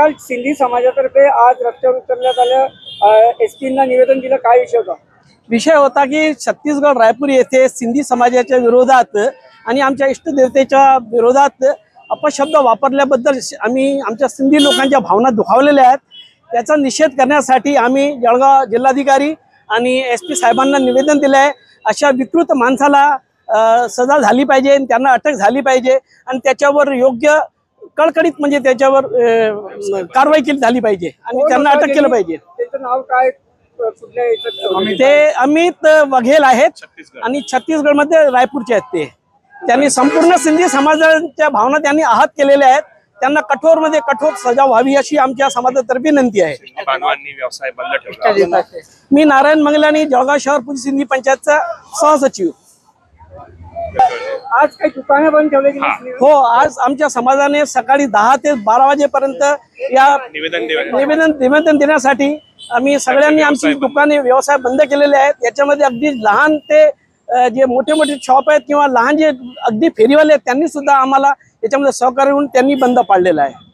सांगाल सिंधी समाजातर्फे आज रस्त्यावर उतरण्यात आलं, एसपींना निवेदन दिलं, काय विषय होता? विषय होता की छत्तीसगड रायपूर येथे सिंधी समाजाच्या विरोधात आणि आमच्या इष्टदेवतेच्या विरोधात अपशब्द वापरल्याबद्दल आम्ही आमच्या सिंधी लोकांच्या भावना दुखावलेल्या आहेत। त्याचा निषेध करण्यासाठी आम्ही जळगाव जिल्हाधिकारी आणि एसपी साहेबांना निवेदन दिले आहे। अशा विकृत माणसाला सजा झाली पाहिजे, त्यांना अटक झाली पाहिजे आणि त्याच्यावर योग्य कळकळीत म्हणजे त्याच्यावर कारवाई केली झाली पाहिजे आणि त्यांना अटक केलं पाहिजे। त्याचं नाव काय? ते अमित वघेल आहेत आणि छत्तीसगडमध्ये रायपूरचे आहेत। त्यांनी संपूर्ण सिंधी समाजाच्या भावना त्यांनी आहत केलेल्या आहेत। त्यांना कठोरमध्ये कठोर सजा व्हावी अशी आमच्या समाजातर्फे विनंती आहे। व्यवसाय बंद ठेवला। मी नारायण मंगलानी, जळगाव शहर पोलीस सिंधी पंचायतचा सहसचिव। आज काही दुकाने बंद ठेवले की? हो, आज आमच्या समाजाने सकाळी 10 ते 12 वाजेपर्यंत या निवेदन देण्यासाठी आम्ही सगळ्यांनी आमची दुकाने व्यवसाय बंद केलेले आहेत। याच्यामध्ये अगदी लहान ते जे मोठे मोठे शॉप आहेत किंवा लहान जे अगदी फेरीवाले आहेत त्यांनी सुद्धा आम्हाला याच्यामध्ये सहकार्य करून त्यांनी बंद पाडलेला आहे।